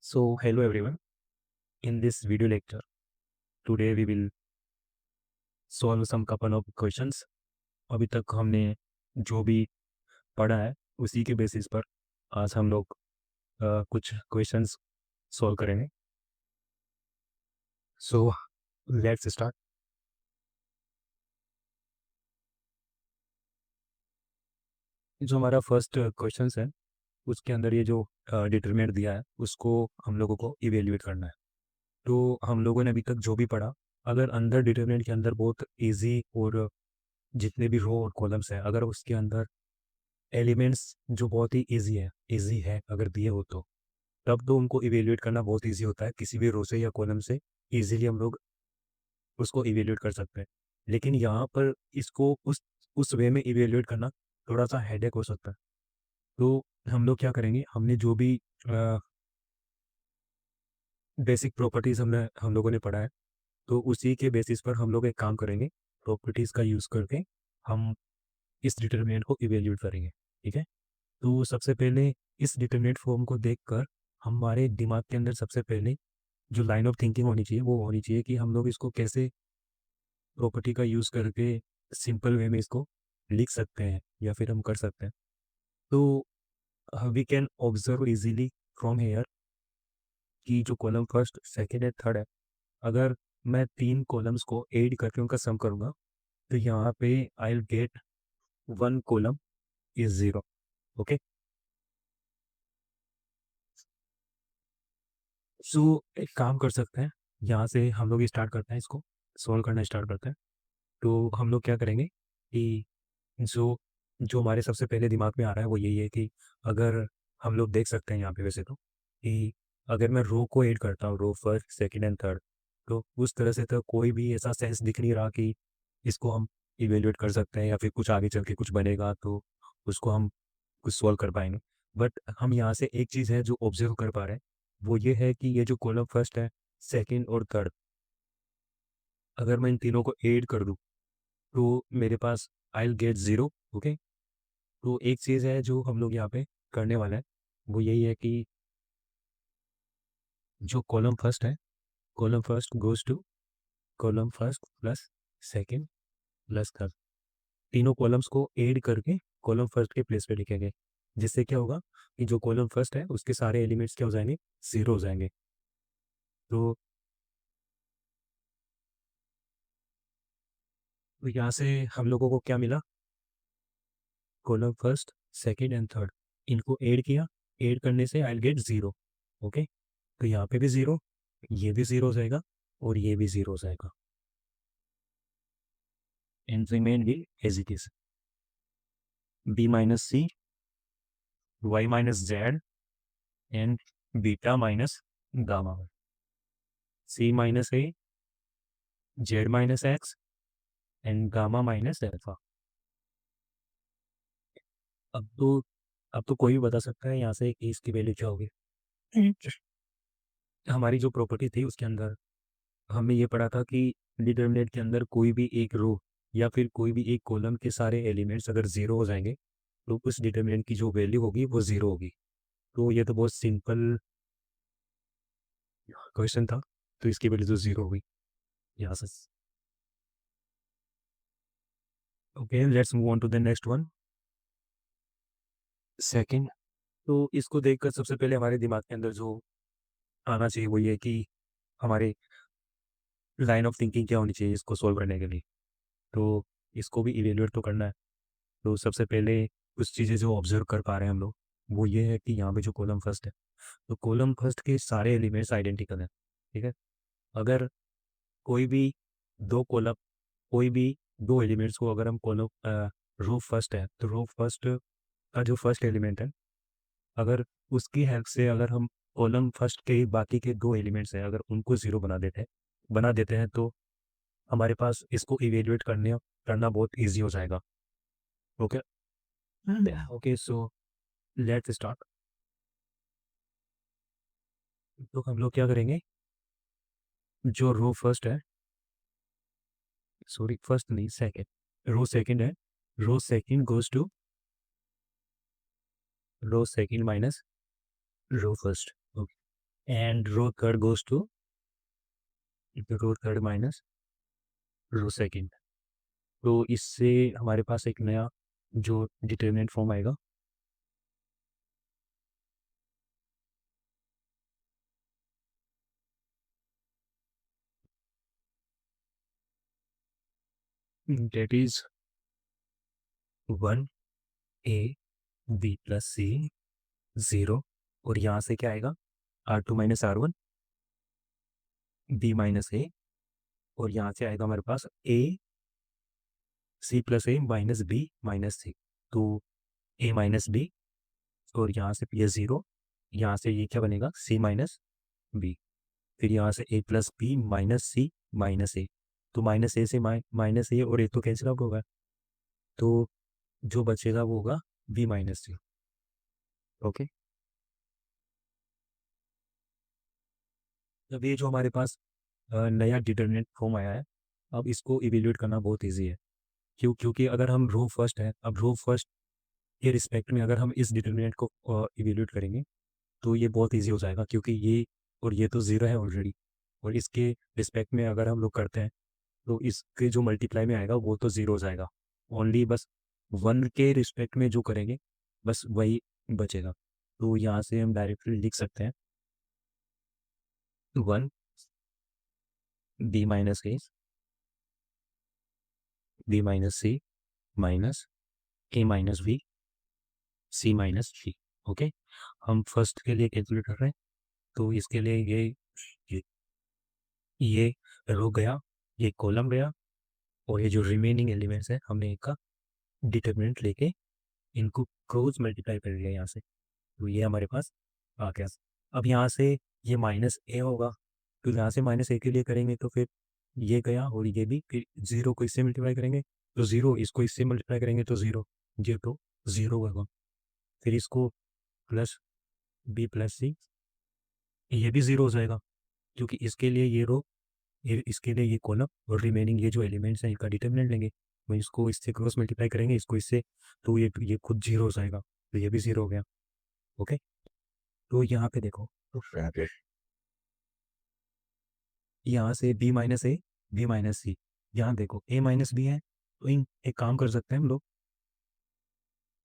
So, hello everyone. In this video lecture, today we will solve some couple of questions. अभी तक हमने जो भी पढ़ा है उसी के बेसिस पर आज हम लोग कुछ क्वेश्चंस सॉल्व करेंगे. सो लेट्स स्टार्ट. जो हमारा फर्स्ट क्वेश्चंस है उसके अंदर ये जो डिटरमिनेंट दिया है उसको हम लोगों को इवेल्युएट करना है. तो हम लोगों ने अभी तक जो भी पढ़ा, अगर अंदर डिटरमिनेंट के अंदर बहुत इजी और जितने भी रो और कॉलम्स हैं अगर उसके अंदर एलिमेंट्स जो बहुत ही इजी है अगर दिए हो तब तो उनको इवेल्युएट करना बहुत इजी होता है. किसी भी रो से या कॉलम से इजीली हम लोग उसको इवेल्युएट कर सकते हैं. लेकिन यहाँ पर इसको उस वे में इवेल्युएट करना थोड़ा सा हेडेक हो सकता है. तो हम लोग क्या करेंगे, हमने जो भी बेसिक प्रॉपर्टीज़ हम लोगों ने पढ़ा है तो उसी के बेसिस पर हम लोग एक काम करेंगे. प्रॉपर्टीज़ का यूज़ करके हम इस डिटरमिनेंट को इवेल्युएट करेंगे. ठीक है. तो सबसे पहले इस डिटरमिनेंट फॉर्म को देखकर हमारे दिमाग के अंदर सबसे पहले जो लाइन ऑफ थिंकिंग होनी चाहिए वो होनी चाहिए कि हम लोग इसको कैसे प्रॉपर्टी का यूज़ करके सिंपल वे में इसको लिख सकते हैं या फिर हम कर सकते हैं. तो we can observe easily from here कि जो column first second and third है, अगर मैं तीन कॉलम्स को ऐड करके उनका सम करूँगा तो यहाँ पे I will get one column is zero. Okay. So एक काम कर सकते हैं, यहाँ से हम लोग स्टार्ट करते हैं, इसको सॉल्व करना स्टार्ट करते हैं. तो हम लोग क्या करेंगे कि जो जो हमारे सबसे पहले दिमाग में आ रहा है वो यही है कि अगर हम लोग देख सकते हैं यहाँ पे वैसे तो कि अगर मैं रो को ऐड करता हूँ, row first second and third, तो उस तरह से तो कोई भी ऐसा सेंस दिख नहीं रहा कि इसको हम इवेल्युएट कर सकते हैं या फिर कुछ आगे चल के कुछ बनेगा तो उसको हम कुछ सॉल्व कर पाएंगे. बट हम यहाँ से एक चीज़ है जो ऑब्जर्व कर पा रहे हैं वो ये है कि ये जो कॉलम फर्स्ट है सेकंड और थर्ड, अगर मैं इन तीनों को ऐड कर दूँ तो मेरे पास I will get zero. Okay. तो एक चीज़ है जो हम लोग यहाँ पे करने वाले हैं वो यही है कि जो कॉलम फर्स्ट है, column first goes to column first plus second plus third, तीनों कॉलम्स को ऐड करके कॉलम फर्स्ट के प्लेस पे लिखेंगे. जिससे क्या होगा कि जो कॉलम फर्स्ट है उसके सारे एलिमेंट्स क्या हो जाएंगे, ज़ीरो हो जाएंगे. तो यहाँ से हम लोगों को क्या मिला, column first second and third, इनको ऐड किया, ऐड करने से आई विल गेट ज़ीरो. ओके. तो यहाँ पे भी ज़ीरो, ये भी ज़ीरो हो जाएगा और ये भी ज़ीरो हो जाएगा. And remain will as it is B minus C Y minus Z and beta minus gamma, C minus A Z minus X and gamma minus alpha. अब तो अब तो कोई भी बता सकता है यहाँ से कि इसकी वैल्यू क्या होगी. हमारी जो प्रॉपर्टी थी उसके अंदर हमने ये पढ़ा था कि डिटर्मिनेंट के अंदर कोई भी एक रो या फिर कोई भी एक कॉलम के सारे एलिमेंट्स अगर ज़ीरो हो जाएंगे तो उस डिटर्मिनेंट की जो वैल्यू होगी वो ज़ीरो होगी. तो ये तो बहुत सिंपल क्वेश्चन था. तो इसकी वैल्यू तो ज़ीरो होगी यहाँ से. Okay, let's move on to the next one, second. तो इसको देखकर सबसे पहले हमारे दिमाग के अंदर जो आना चाहिए वो ये है कि हमारे लाइन ऑफ थिंकिंग क्या होनी चाहिए इसको सॉल्व करने के लिए. तो इसको भी इवेल्युएट तो करना है. तो सबसे पहले कुछ चीज़ें जो ऑब्जर्व कर पा रहे हैं हम लोग वो ये है कि यहाँ पे जो कॉलम फर्स्ट है तो कॉलम फर्स्ट के सारे एलिमेंट्स आइडेंटिकल हैं. ठीक है. अगर कोई भी दो कॉलम कोई भी दो एलिमेंट्स को अगर हम कॉलम रो फर्स्ट है तो रो फर्स्ट का जो फर्स्ट एलिमेंट है अगर उसकी हेल्प से अगर हम कॉलम फर्स्ट के बाकी के दो एलिमेंट्स हैं अगर उनको ज़ीरो बना देते हैं तो हमारे पास इसको इवेल्युएट करना बहुत इजी हो जाएगा. Okay. Okay. So let's start. तो हम लोग क्या करेंगे, जो रो फर्स्ट है, सॉरी फर्स्ट नहीं सेकंड, रो सेकंड है, row second goes to row second minus row first. Okay. And row third goes to row third minus row second. तो इससे हमारे पास एक नया जो डिटर्मिनेंट फॉर्म आएगा, डेट इज 1 a b+c 0, और यहाँ से क्या आएगा r2 - r1 b - a, और यहाँ से आएगा हमारे पास a c+a - b - c। तो a-b, और यहाँ से ये 0, यहाँ से ये क्या बनेगा c-b, फिर यहाँ से a+b - c - a। तो माइनस ए से माइनस ए और ए तो कैंसिल आउट होगा, तो जो बचेगा वो होगा b - c। ओके, अब ये जो हमारे पास नया डिटर्मिनेंट फॉर्म आया है, अब इसको इवेल्यूएट करना बहुत इजी है। क्योंकि अगर हम रो फर्स्ट है, अब रो फर्स्ट के रिस्पेक्ट में अगर हम इस डिटर्मिनेंट को इवेल्यूएट करेंगे तो ये बहुत इजी हो जाएगा, क्योंकि ये और ये तो ज़ीरो है ऑलरेडी, और इसके रिस्पेक्ट में अगर हम लोग करते हैं तो इसके जो मल्टीप्लाई में आएगा वो तो ज़ीरो हो जाएगा। ओनली बस वन के रिस्पेक्ट में जो करेंगे बस वही बचेगा। तो यहाँ से हम डायरेक्टली लिख सकते हैं 1 b - a b - c minus a - b c - d। Okay, हम फर्स्ट के लिए कैलकुलेट कर रहे हैं, तो इसके लिए ये ये रो गया, ये कॉलम गया, और ये जो रिमेनिंग एलिमेंट्स है हमने इनका डिटर्मिनेंट लेके इनको क्रॉस मल्टीप्लाई कर लिया यहाँ से, तो ये हमारे पास आ गया। अब यहाँ से ये माइनस ए होगा, तो यहाँ से माइनस ए के लिए करेंगे तो फिर ये गया, और ये भी फिर जीरो को इससे मल्टीप्लाई करेंगे तो जीरो, इसको इससे मल्टीप्लाई करेंगे तो जीरो, ये तो जीरो होगा। फिर इसको प्लस b+c, ये भी जीरो हो जाएगा, क्योंकि इसके लिए ये रो, ये इसके लिए ये कॉलम, और रिमेनिंग ये जो एलिमेंट्स हैं इनका डिटर्मिनेंट लेंगे, तो इसको इससे क्रॉस मल्टीप्लाई करेंगे, इसको इससे, तो ये खुद जीरो हो जाएगा, तो ये भी जीरो हो गया। ओके, तो यहाँ पे देखो, तो यहाँ से b - a b - c, यहाँ देखो a - b है, तो इन एक काम कर सकते हैं हम लोग,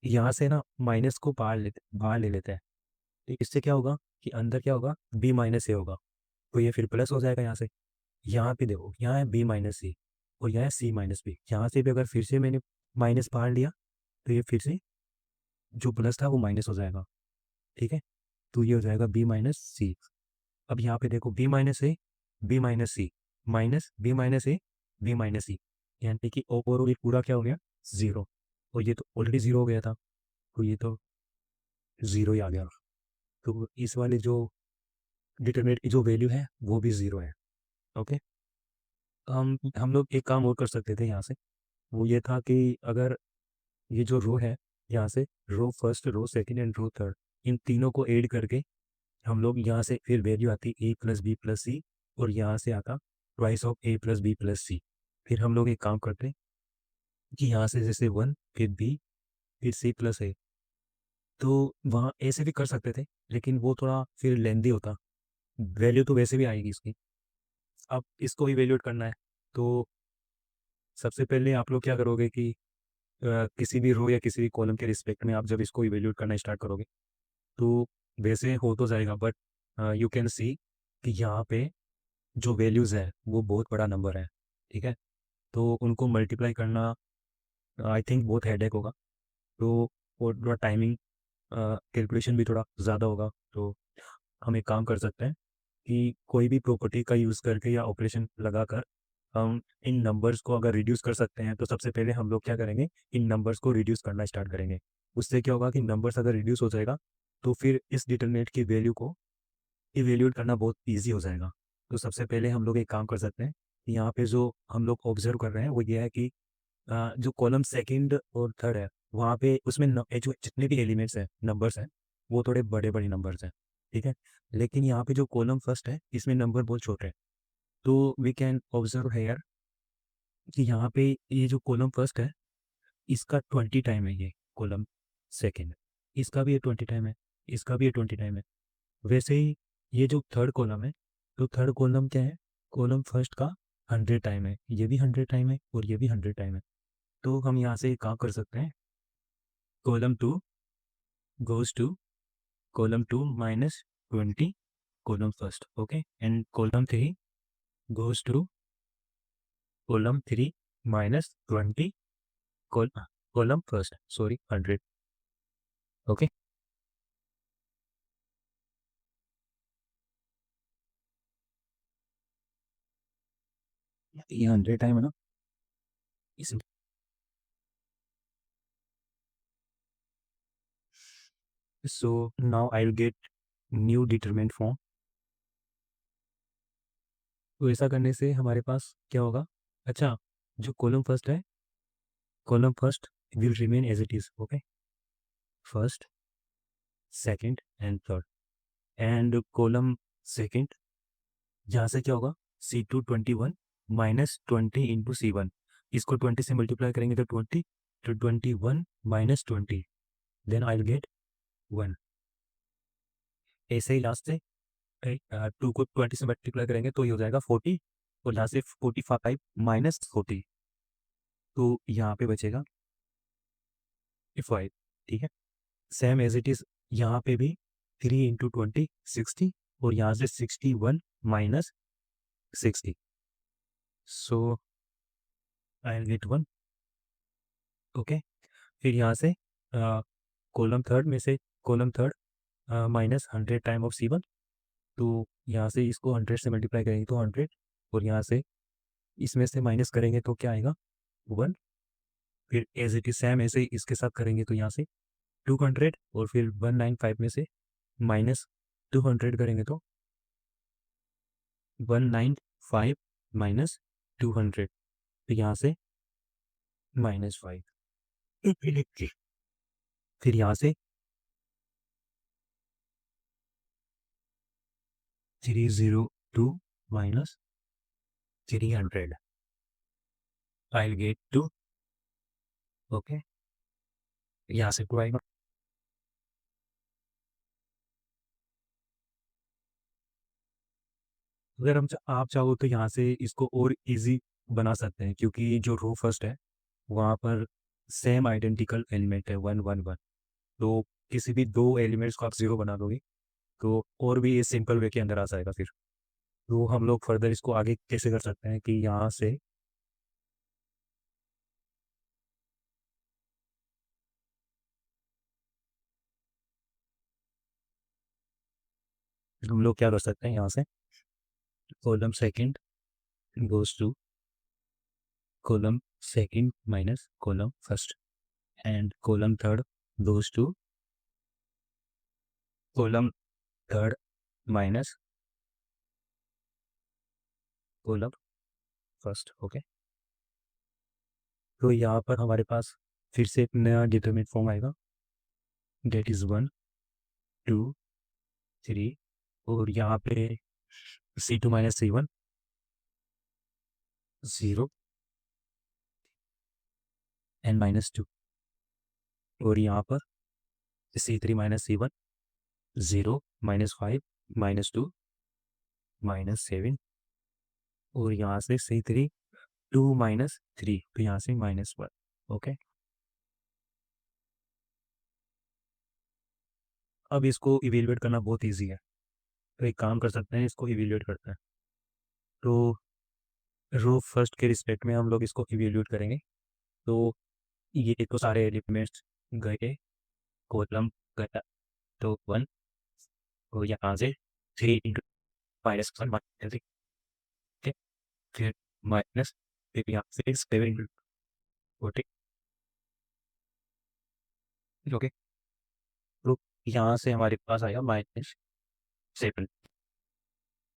यहाँ से ना माइनस को बाहर ले लेते हैं, तो इससे क्या होगा कि अंदर क्या होगा b - a होगा, तो ये फिर प्लस हो जाएगा यहाँ से। यहाँ पे देखो, यहाँ है b - c और यहाँ है c - b, यहाँ से भी अगर फिर से मैंने माइनस बाहर लिया तो ये फिर से जो प्लस था वो माइनस हो जाएगा। ठीक है, तो ये हो जाएगा b - c। अब यहाँ पे देखो b - a b - c minus b - a b - c, यानी कि ओवरऑल ये पूरा क्या हो गया जीरो, और ये तो ऑलरेडी जीरो हो गया था, तो ये तो जीरो ही आ गया। तो इस वाले जो डिटरमिनेंट की जो वैल्यू है वो भी जीरो है। ओके, हम लोग एक काम और कर सकते थे यहाँ से, वो ये था कि अगर ये जो रो है, यहाँ से row first, row second and row third, इन तीनों को ऐड करके हम लोग यहाँ से फिर वैल्यू आती a+b+c, और यहाँ से आता ट्वाइस ऑफ a+b+c। फिर हम लोग एक काम करते हैं कि यहाँ से जैसे 1 फिर b फिर c+a, तो वहाँ ऐसे भी कर सकते थे, लेकिन वो थोड़ा फिर लेंदी होता, वैल्यू तो वैसे भी आएगी इसकी। अब इसको इवेल्यूएट करना है, तो सबसे पहले आप लोग क्या करोगे कि किसी भी रो या किसी भी कॉलम के रिस्पेक्ट में आप जब इसको इवेल्यूएट करना स्टार्ट करोगे तो वैसे हो तो जाएगा, बट यू कैन सी कि यहाँ पे जो वैल्यूज़ है वो बहुत बड़ा नंबर है। ठीक है, तो उनको मल्टीप्लाई करना आई थिंक बहुत हेडेक होगा, तो और थोड़ा टाइमिंग कैलकुलेशन भी थोड़ा ज़्यादा होगा। तो हम एक काम कर सकते हैं कि कोई भी प्रॉपर्टी का यूज़ करके या ऑपरेशन लगाकर हम इन नंबर्स को अगर रिड्यूस कर सकते हैं, तो सबसे पहले हम लोग क्या करेंगे, इन नंबर्स को रिड्यूस करना स्टार्ट करेंगे। उससे क्या होगा कि नंबर्स अगर रिड्यूस हो जाएगा तो फिर इस डिटरमिनेंट की वैल्यू को इवेल्यूएट करना बहुत ईजी हो जाएगा। तो सबसे पहले हम लोग एक काम कर सकते हैं कि यहाँ पे जो हम लोग ऑब्जर्व कर रहे हैं वो ये है कि जो कॉलम सेकंड और थर्ड है वहाँ पे उसमें ये जो जितने भी एलिमेंट्स हैं नंबर्स हैं वो थोड़े बड़े बड़े नंबर्स हैं। ठीक है, लेकिन यहाँ पे जो कॉलम फर्स्ट है इसमें नंबर बहुत छोटे हैं। तो वी कैन ऑब्जर्व हेयर कि यहाँ पे ये जो कॉलम फर्स्ट है इसका 20 टाइम है, ये कॉलम सेकंड इसका भी ये 20 टाइम है, इसका भी ये 20 टाइम है। वैसे ही ये जो थर्ड कॉलम है, तो थर्ड कॉलम क्या है, कॉलम फर्स्ट का 100 टाइम है, ये भी 100 टाइम है और ये भी 100 टाइम है। तो हम यहाँ से काम कर सकते हैं, column two goes to column two -20 column first, okay, and column three goes to column 3 -20 column first, sorry, 100, okay. ये 100 टाइम है ना, इस so now I will get new determinant form. तो ऐसा करने से हमारे पास क्या होगा, अच्छा, जो कॉलम फर्स्ट है, column first will remain as it is, okay, first second and third, and column second, जहाँ से क्या होगा, C2 21 -20 इंटू C1, इसको 20 से मल्टीप्लाई करेंगे तो 20, तो 21 -20, देन आई विल गेट 1। ऐसे ही लास्ट से 2 को 20 से मल्टीप्लाई करेंगे तो ये हो जाएगा 40, और यहाँ से 45 -40, तो यहाँ पे बचेगा 5, ठीक है। सेम एज इट इज यहाँ पे भी 3 इंटू 20 60, और यहाँ से 61 -60, सो आई विल गेट 1, ओके। फिर यहाँ से कॉलम थर्ड में से, column third -100 time of C1, तो यहाँ से इसको 100 से मल्टीप्लाई करेंगे तो 100, और यहाँ से इसमें से माइनस करेंगे तो क्या आएगा, 1। फिर एज इट इज सेम ऐसे ही इसके साथ करेंगे तो यहाँ से 200, और फिर 195 में से -200 करेंगे तो 195 -200, तो यहाँ से -5, फिर यहाँ से 302 -300, आई विल गेट 2, ओके, यहाँ से 2 आएगा। अगर आप चाहो तो यहाँ से इसको और इजी बना सकते हैं, क्योंकि जो रो फर्स्ट है वहाँ पर सेम आइडेंटिकल एलिमेंट है 1 1 1, तो किसी भी दो एलिमेंट्स को आप जीरो बना दोगे तो और भी ये सिंपल वे के अंदर आ जाएगा। फिर तो हम लोग फर्दर इसको आगे कैसे कर सकते हैं कि यहाँ से हम लोग क्या कर सकते हैं, यहाँ से column second goes to column second minus column first, and column third goes to column third minus column first, okay. तो यहाँ पर हमारे पास फिर से एक नया डिटरमिनेंट फॉर्म आएगा, डेट इज 1 2 3, और यहाँ पे C2 -C1 0 एंड -2, और यहाँ पर C3 -C1 0 -5 -2 -7, और यहाँ से C3 2 -3, तो यहाँ से -1, ओके। अब इसको इवेल्युएट करना बहुत ईजी है, तो एक काम कर सकते हैं, इसको इवेल्युएट करते हैं। तो रो फर्स्ट के रिस्पेक्ट में हम लोग इसको इवेल्युएट करेंगे, तो ये तो सारे एलिमेंट्स गए, कॉलम गया तो 1, और यहाँ से 3 इंटू -1 -3, फिर माइनस, फिर यहाँ से 7 इंटू 40, ओके। तो यहाँ से हमारे पास आया -7,